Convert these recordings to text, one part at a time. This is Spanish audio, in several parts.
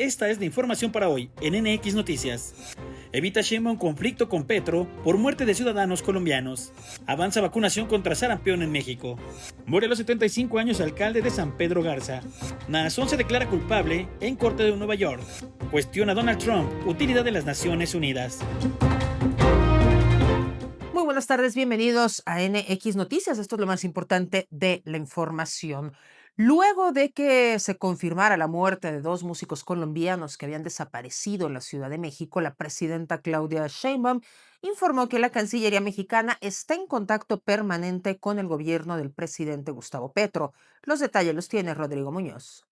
esta es la información para hoy en NX Noticias. Evita Sheinbaum conflicto con Petro por muerte de ciudadanos colombianos. Avanza vacunación contra sarampión en México. Muere a los 75 años alcalde de San Pedro Garza. Naasson se declara culpable en corte de Nueva York. Cuestiona a Donald Trump utilidad de las Naciones Unidas. Muy buenas tardes, bienvenidos a NX Noticias. Esto es lo más importante de la información. Luego de que se confirmara la muerte de dos músicos colombianos que habían desaparecido en la Ciudad de México, la presidenta Claudia Sheinbaum informó que la Cancillería mexicana está en contacto permanente con el gobierno del presidente Gustavo Petro. Los detalles los tiene Rodrigo Muñoz.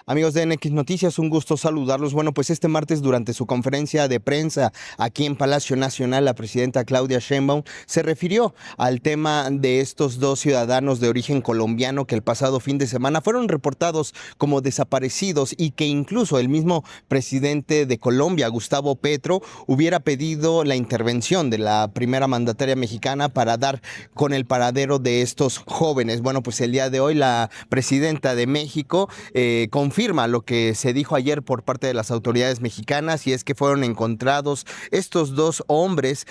Amigos de NX Noticias, un gusto saludarlos. Bueno, pues este martes durante su conferencia de prensa aquí en Palacio Nacional, la presidenta Claudia Sheinbaum se refirió al tema de estos dos ciudadanos de origen colombiano que el pasado fin de semana fueron reportados como desaparecidos y que incluso el mismo presidente de Colombia, Gustavo Petro, hubiera pedido la intervención de la primera mandataria mexicana para dar con el paradero de estos jóvenes. Bueno, pues el día de hoy la presidenta de México confirma lo que se dijo ayer por parte de las autoridades mexicanas, y es que fueron encontrados estos dos hombres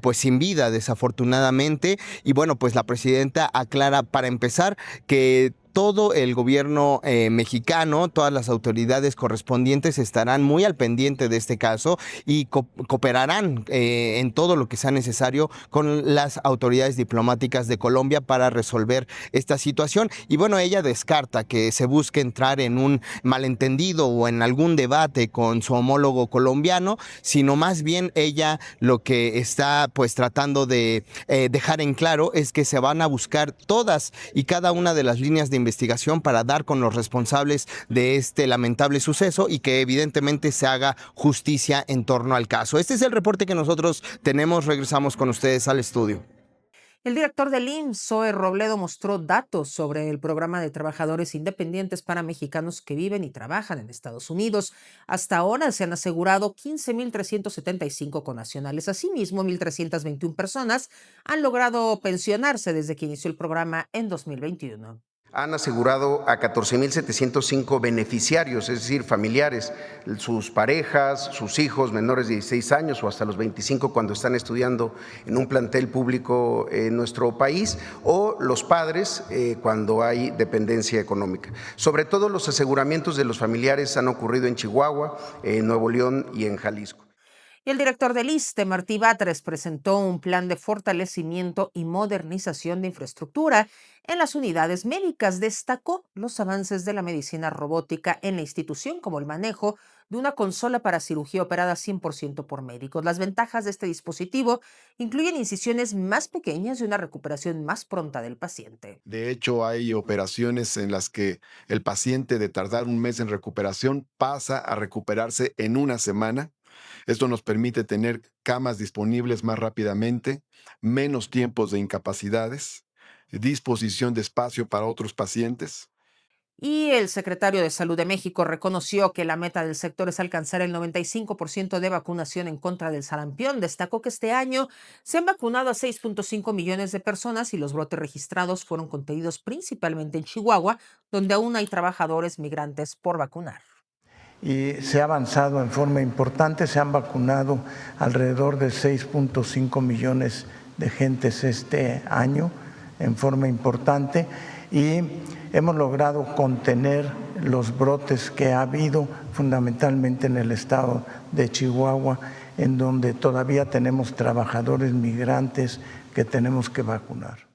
pues sin vida desafortunadamente. Y bueno, pues la presidenta aclara para empezar que todo el gobierno mexicano, todas las autoridades correspondientes estarán muy al pendiente de este caso y cooperarán en todo lo que sea necesario con las autoridades diplomáticas de Colombia para resolver esta situación. Y bueno, ella descarta que se busque entrar en un malentendido o en algún debate con su homólogo colombiano, sino más bien ella lo que está pues tratando de dejar en claro es que se van a buscar todas y cada una de las líneas de investigación para dar con los responsables de este lamentable suceso y que evidentemente se haga justicia en torno al caso. Este es el reporte que nosotros tenemos. Regresamos con ustedes al estudio. El director del IMSS, Zoe Robledo, mostró datos sobre el programa de trabajadores independientes para mexicanos que viven y trabajan en Estados Unidos. Hasta ahora se han asegurado 15,375 connacionales. Asimismo, 1,321 personas han logrado pensionarse desde que inició el programa en 2021. Han asegurado a 14,705 beneficiarios, es decir, familiares, sus parejas, sus hijos menores de 16 años o hasta los 25 cuando están estudiando en un plantel público en nuestro país, o los padres cuando hay dependencia económica. Sobre todo los aseguramientos de los familiares han ocurrido en Chihuahua, en Nuevo León y en Jalisco. Y el director del ISSSTE, Martí Batres, presentó un plan de fortalecimiento y modernización de infraestructura en las unidades médicas. Destacó los avances de la medicina robótica en la institución, como el manejo de una consola para cirugía operada 100% por médicos. Las ventajas de este dispositivo incluyen incisiones más pequeñas y una recuperación más pronta del paciente. De hecho, hay operaciones en las que el paciente, de tardar un mes en recuperación, pasa a recuperarse en una semana. Esto nos permite tener camas disponibles más rápidamente, menos tiempos de incapacidades, disposición de espacio para otros pacientes. Y el secretario de Salud de México reconoció que la meta del sector es alcanzar el 95% de vacunación en contra del sarampión. Destacó que este año se han vacunado a 6,5 millones de personas y los brotes registrados fueron contenidos principalmente en Chihuahua, donde aún hay trabajadores migrantes por vacunar. Y se ha avanzado en forma importante, se han vacunado alrededor de 6,5 millones de gentes este año en forma importante, y hemos logrado contener los brotes que ha habido fundamentalmente en el estado de Chihuahua, en donde todavía tenemos trabajadores migrantes que tenemos que vacunar.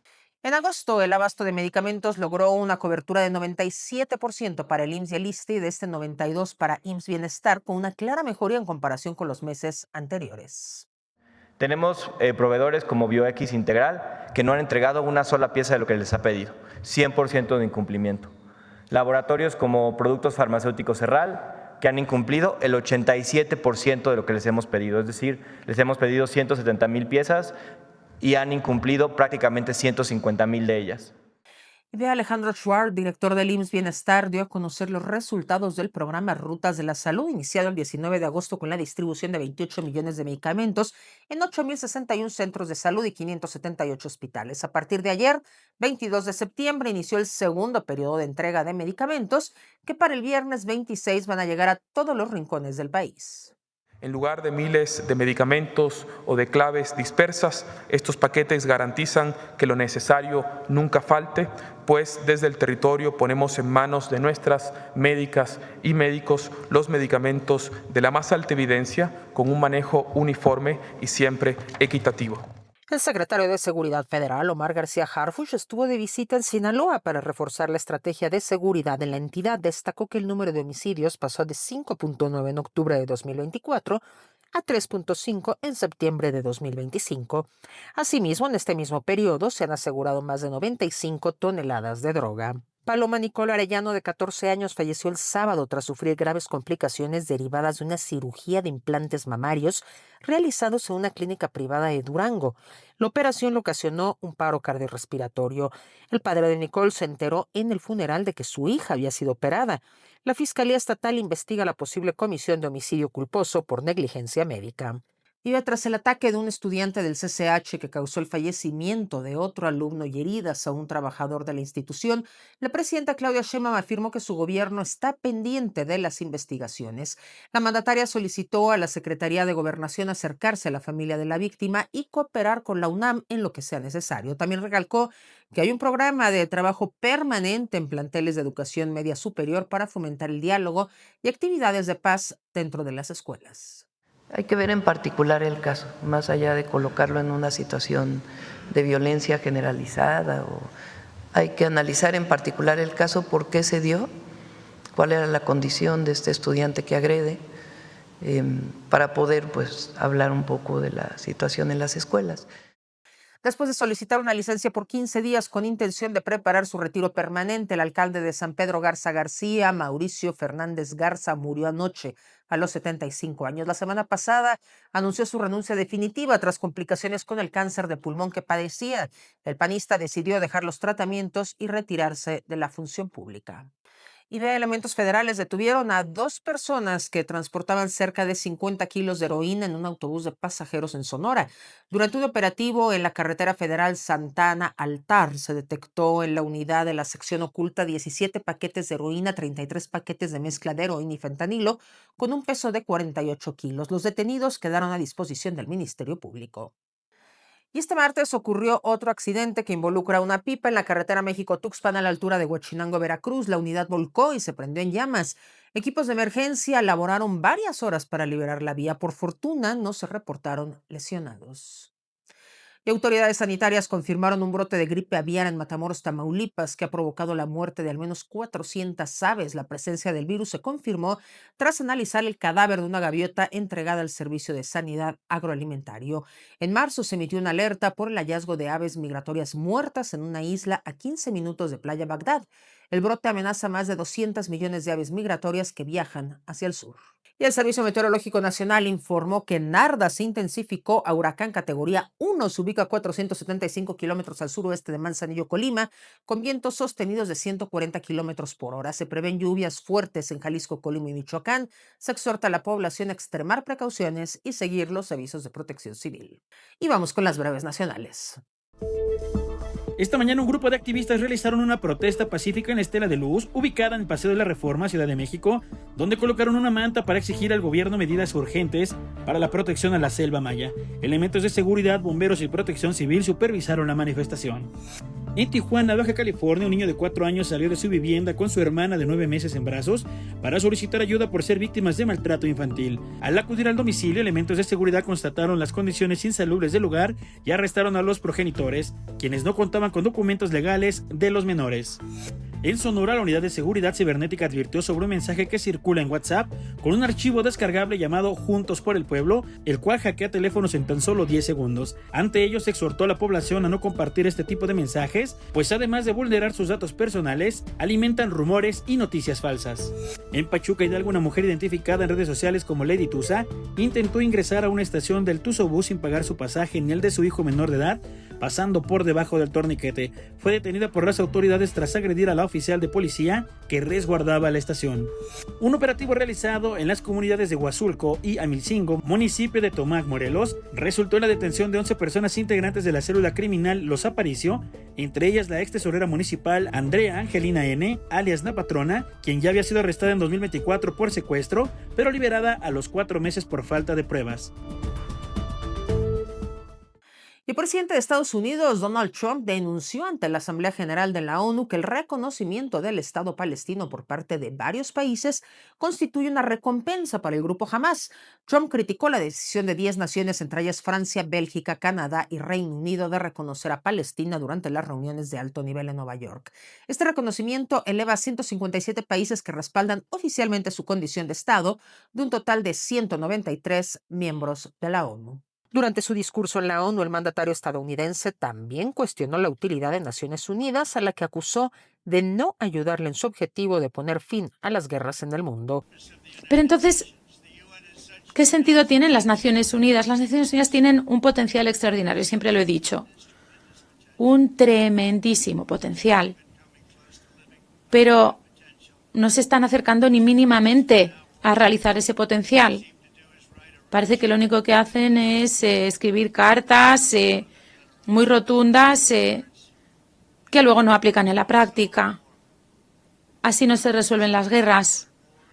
En agosto, el abasto de medicamentos logró una cobertura de 97% para el IMSS y el ISSSTE y de este 92% para IMSS Bienestar, con una clara mejoría en comparación con los meses anteriores. Tenemos proveedores como BioX Integral que no han entregado una sola pieza de lo que les ha pedido, 100% de incumplimiento. Laboratorios como Productos Farmacéuticos Serral, que han incumplido el 87% de lo que les hemos pedido, es decir, les hemos pedido 170,000 piezas y han incumplido prácticamente 150,000 de ellas. Y Alejandro Schwartz, director del IMSS Bienestar, dio a conocer los resultados del programa Rutas de la Salud, iniciado el 19 de agosto con la distribución de 28 millones de medicamentos en 8.061 centros de salud y 578 hospitales. A partir de ayer, 22 de septiembre, inició el segundo periodo de entrega de medicamentos que para el viernes 26 van a llegar a todos los rincones del país. En lugar de miles de medicamentos o de claves dispersas, estos paquetes garantizan que lo necesario nunca falte, pues desde el territorio ponemos en manos de nuestras médicas y médicos los medicamentos de la más alta evidencia, con un manejo uniforme y siempre equitativo. El secretario de Seguridad Federal, Omar García Harfuch, estuvo de visita en Sinaloa para reforzar la estrategia de seguridad en la entidad. Destacó que el número de homicidios pasó de 5.9 en octubre de 2024 a 3.5 en septiembre de 2025. Asimismo, en este mismo periodo se han asegurado más de 95 toneladas de droga. Paloma Nicole Arellano, de 14 años, falleció el sábado tras sufrir graves complicaciones derivadas de una cirugía de implantes mamarios realizados en una clínica privada de Durango. La operación le ocasionó un paro cardiorrespiratorio. El padre de Nicole se enteró en el funeral de que su hija había sido operada. La Fiscalía Estatal investiga la posible comisión de homicidio culposo por negligencia médica. Y tras el ataque de un estudiante del CCH que causó el fallecimiento de otro alumno y heridas a un trabajador de la institución, la presidenta Claudia Sheinbaum afirmó que su gobierno está pendiente de las investigaciones. La mandataria solicitó a la Secretaría de Gobernación acercarse a la familia de la víctima y cooperar con la UNAM en lo que sea necesario. También recalcó que hay un programa de trabajo permanente en planteles de educación media superior para fomentar el diálogo y actividades de paz dentro de las escuelas. Hay que ver en particular el caso, más allá de colocarlo en una situación de violencia generalizada. Hay que analizar en particular el caso, por qué se dio, cuál era la condición de este estudiante que agrede, para poder hablar un poco de la situación en las escuelas. Después de solicitar una licencia por 15 días con intención de preparar su retiro permanente, el alcalde de San Pedro Garza García, Mauricio Fernández Garza, murió anoche a los 75 años. La semana pasada anunció su renuncia definitiva tras complicaciones con el cáncer de pulmón que padecía. El panista decidió dejar los tratamientos y retirarse de la función pública. Y elementos federales detuvieron a 2 personas que transportaban cerca de 50 kilos de heroína en un autobús de pasajeros en Sonora. Durante un operativo en la carretera federal Santana-Altar, se detectó en la unidad de la sección oculta 17 paquetes de heroína, 33 paquetes de mezcla de heroína y fentanilo, con un peso de 48 kilos. Los detenidos quedaron a disposición del Ministerio Público. Y este martes ocurrió otro accidente que involucra una pipa en la carretera México-Tuxpan a la altura de Huachinango, Veracruz. La unidad volcó y se prendió en llamas. Equipos de emergencia laboraron varias horas para liberar la vía. Por fortuna, no se reportaron lesionados. Y autoridades sanitarias confirmaron un brote de gripe aviar en Matamoros, Tamaulipas, que ha provocado la muerte de al menos 400 aves. La presencia del virus se confirmó tras analizar el cadáver de una gaviota entregada al Servicio de Sanidad Agroalimentario. En marzo se emitió una alerta por el hallazgo de aves migratorias muertas en una isla a 15 minutos de Playa Bagdad. El brote amenaza más de 200 millones de aves migratorias que viajan hacia el sur. Y el Servicio Meteorológico Nacional informó que Narda se intensificó a huracán categoría 1, se ubica a 475 kilómetros al suroeste de Manzanillo, Colima, con vientos sostenidos de 140 kilómetros por hora. Se prevén lluvias fuertes en Jalisco, Colima y Michoacán. Se exhorta a la población a extremar precauciones y seguir los avisos de protección civil. Y vamos con las breves nacionales. Esta mañana un grupo de activistas realizaron una protesta pacífica en Estela de Luz, ubicada en el Paseo de la Reforma, Ciudad de México, donde colocaron una manta para exigir al gobierno medidas urgentes para la protección a la selva maya. Elementos de seguridad, bomberos y protección civil supervisaron la manifestación. En Tijuana, Baja California, un niño de 4 años salió de su vivienda con su hermana de 9 meses en brazos para solicitar ayuda por ser víctimas de maltrato infantil. Al acudir al domicilio, elementos de seguridad constataron las condiciones insalubres del lugar y arrestaron a los progenitores, quienes no contaban con documentos legales de los menores. En Sonora, la Unidad de Seguridad Cibernética advirtió sobre un mensaje que circula en WhatsApp con un archivo descargable llamado Juntos por el Pueblo, el cual hackea teléfonos en tan solo 10 segundos. Ante ello, se exhortó a la población a no compartir este tipo de mensajes, pues además de vulnerar sus datos personales, alimentan rumores y noticias falsas. En Pachuca, Hidalgo, una mujer identificada en redes sociales como Lady Tusa intentó ingresar a una estación del Tuzobús sin pagar su pasaje ni el de su hijo menor de edad, pasando por debajo del torniquete. Fue detenida por las autoridades tras agredir a la oficial de policía que resguardaba la estación. Un operativo realizado en las comunidades de Huazulco y Amilcingo, municipio de Tomac, Morelos, resultó en la detención de 11 personas integrantes de la célula criminal Los Aparicio, entre ellas la ex tesorera municipal Andrea Angelina N., alias La Patrona, quien ya había sido arrestada en 2024 por secuestro, pero liberada a los 4 meses por falta de pruebas. El presidente de Estados Unidos, Donald Trump, denunció ante la Asamblea General de la ONU que el reconocimiento del Estado palestino por parte de varios países constituye una recompensa para el grupo Hamás. Trump criticó la decisión de 10 naciones, entre ellas Francia, Bélgica, Canadá y Reino Unido, de reconocer a Palestina durante las reuniones de alto nivel en Nueva York. Este reconocimiento eleva a 157 países que respaldan oficialmente su condición de Estado, de un total de 193 miembros de la ONU. Durante su discurso en la ONU, el mandatario estadounidense también cuestionó la utilidad de Naciones Unidas, a la que acusó de no ayudarle en su objetivo de poner fin a las guerras en el mundo. Pero entonces, ¿qué sentido tienen las Naciones Unidas? Las Naciones Unidas tienen un potencial extraordinario, siempre lo he dicho, un tremendísimo potencial, pero no se están acercando ni mínimamente a realizar ese potencial. Parece que lo único que hacen es escribir cartas muy rotundas que luego no aplican en la práctica. Así no se resuelven las guerras.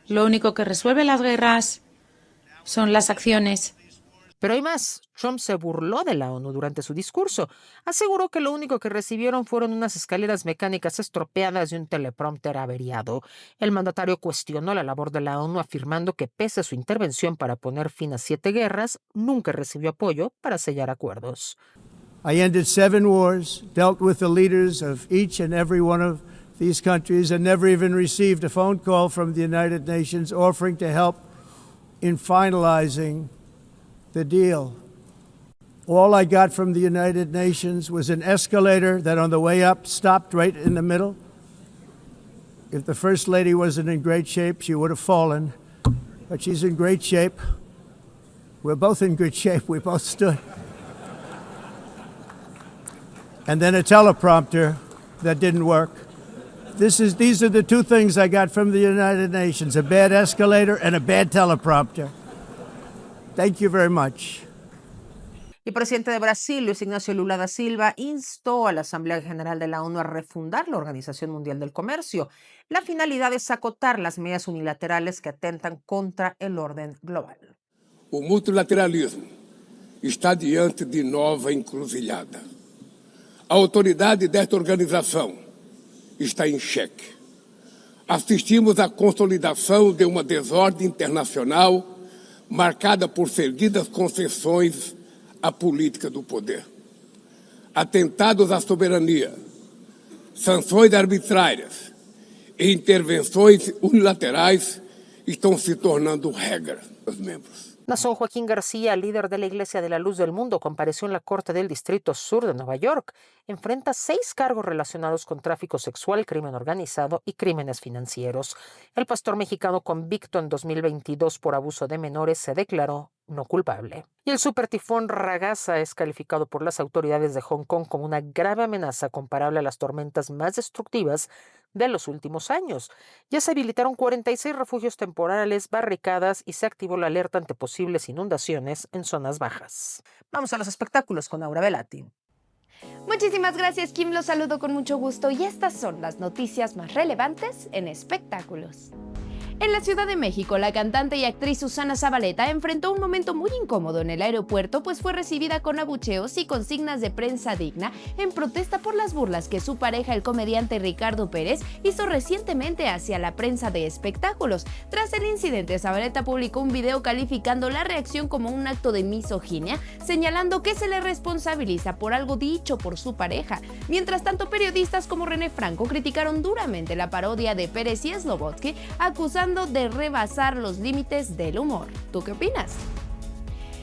Lo único que resuelve las guerras son las acciones. Pero hay más. Trump se burló de la ONU durante su discurso. Aseguró que lo único que recibieron fueron unas escaleras mecánicas estropeadas y un teleprompter averiado. El mandatario cuestionó la labor de la ONU, afirmando que pese a su intervención para poner fin a 7 guerras, nunca recibió apoyo para sellar acuerdos. I ended 7 wars, dealt with the leaders of each and every one of these countries, and never even received a phone call from the United Nations offering to help in finalizing the deal. All I got from the United Nations was an escalator that on the way up stopped right in the middle. If the First Lady wasn't in great shape, she would have fallen, but she's in great shape. We're both in good shape. We both stood. And then a teleprompter that didn't work. These are the 2 things I got from the United Nations, a bad escalator and a bad teleprompter. Thank you very much. El presidente de Brasil, Luis Ignacio Lula da Silva, instó a la Asamblea General de la ONU a refundar la Organización Mundial del Comercio. La finalidad es acotar las medidas unilaterales que atentan contra el orden global. O multilateralismo está diante de nova encruzilhada. A autoridade desta organização está em xeque. Assistimos à consolidação de uma desordem internacional marcada por seguidas concessões à política do poder. Atentados à soberania, sanções arbitrárias e intervenções unilaterais estão se tornando regra dos membros. Nason Joaquín García, líder de la Iglesia de la Luz del Mundo, compareció en la Corte del Distrito Sur de Nueva York. Enfrenta 6 cargos relacionados con tráfico sexual, crimen organizado y crímenes financieros. El pastor mexicano convicto en 2022 por abuso de menores se declaró no culpable. Y el supertifón Ragasa es calificado por las autoridades de Hong Kong como una grave amenaza comparable a las tormentas más destructivas de los últimos años. Ya se habilitaron 46 refugios temporales, barricadas y se activó la alerta ante posibles inundaciones en zonas bajas. Vamos a los espectáculos con Aura Velati. Muchísimas gracias, Kim. Los saludo con mucho gusto y estas son las noticias más relevantes en espectáculos. En la Ciudad de México, la cantante y actriz Susana Zabaleta enfrentó un momento muy incómodo en el aeropuerto, pues fue recibida con abucheos y consignas de prensa digna en protesta por las burlas que su pareja, el comediante Ricardo Pérez, hizo recientemente hacia la prensa de espectáculos. Tras el incidente, Zabaleta publicó un video calificando la reacción como un acto de misoginia, señalando que se le responsabiliza por algo dicho por su pareja. Mientras tanto, periodistas como René Franco criticaron duramente la parodia de Pérez y Slobodsky, acusando de rebasar los límites del humor. ¿Tú qué opinas?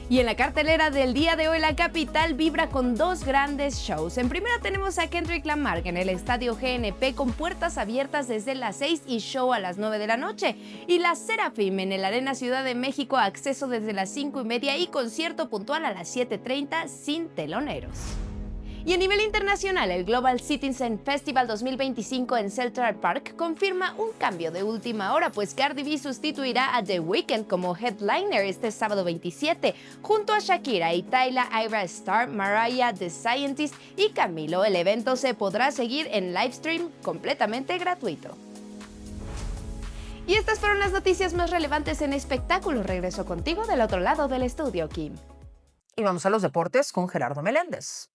Y en la cartelera del día de hoy, la capital vibra con dos grandes shows. En primera tenemos a Kendrick Lamar en el Estadio GNP con puertas abiertas desde las 6 y show a las 9 de la noche. Y la Seraphim en el Arena Ciudad de México, acceso desde las 5:30 y concierto puntual a las 7:30 sin teloneros. Y a nivel internacional, el Global Citizen Festival 2025 en Central Park confirma un cambio de última hora, pues Cardi B sustituirá a The Weeknd como headliner este sábado 27, junto a Shakira y Tyla, Ira Star, Mariah, The Scientist y Camilo. El evento se podrá seguir en livestream completamente gratuito. Y estas fueron las noticias más relevantes en espectáculos. Regreso contigo del otro lado del estudio, Kim. Y vamos a los deportes con Gerardo Meléndez.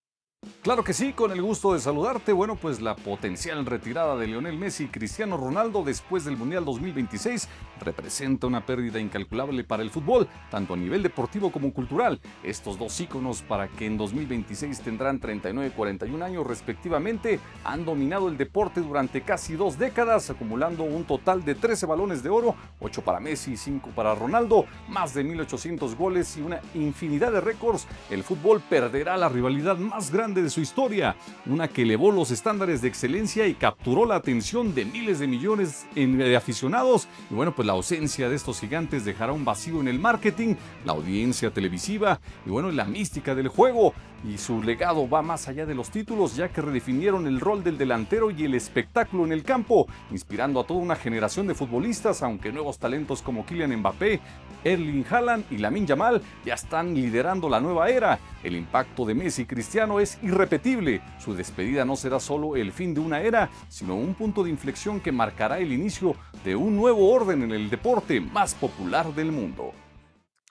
Claro que sí, con el gusto de saludarte. Bueno, pues la potencial retirada de Lionel Messi y Cristiano Ronaldo después del Mundial 2026 representa una pérdida incalculable para el fútbol, tanto a nivel deportivo como cultural. Estos dos íconos, para que en 2026 tendrán 39 y 41 años respectivamente, han dominado el deporte durante casi 2 décadas, acumulando un total de 13 balones de oro, 8 para Messi y 5 para Ronaldo, más de 1,800 goles y una infinidad de récords. El fútbol perderá la rivalidad más grande de su historia, una que elevó los estándares de excelencia y capturó la atención de miles de millones de aficionados. Y bueno, pues la ausencia de estos gigantes dejará un vacío en el marketing, la audiencia televisiva y bueno, la mística del juego. Y su legado va más allá de los títulos, ya que redefinieron el rol del delantero y el espectáculo en el campo, inspirando a toda una generación de futbolistas, aunque nuevos talentos como Kylian Mbappé, Erling Haaland y Lamine Yamal ya están liderando la nueva era. El impacto de Messi y Cristiano es irrepetible. Su despedida no será solo el fin de una era, sino un punto de inflexión que marcará el inicio de un nuevo orden en el deporte más popular del mundo.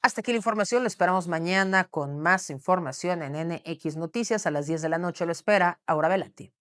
Hasta aquí la información, lo esperamos mañana con más información en NX Noticias a las 10 de la noche. Lo espera Aura Velati.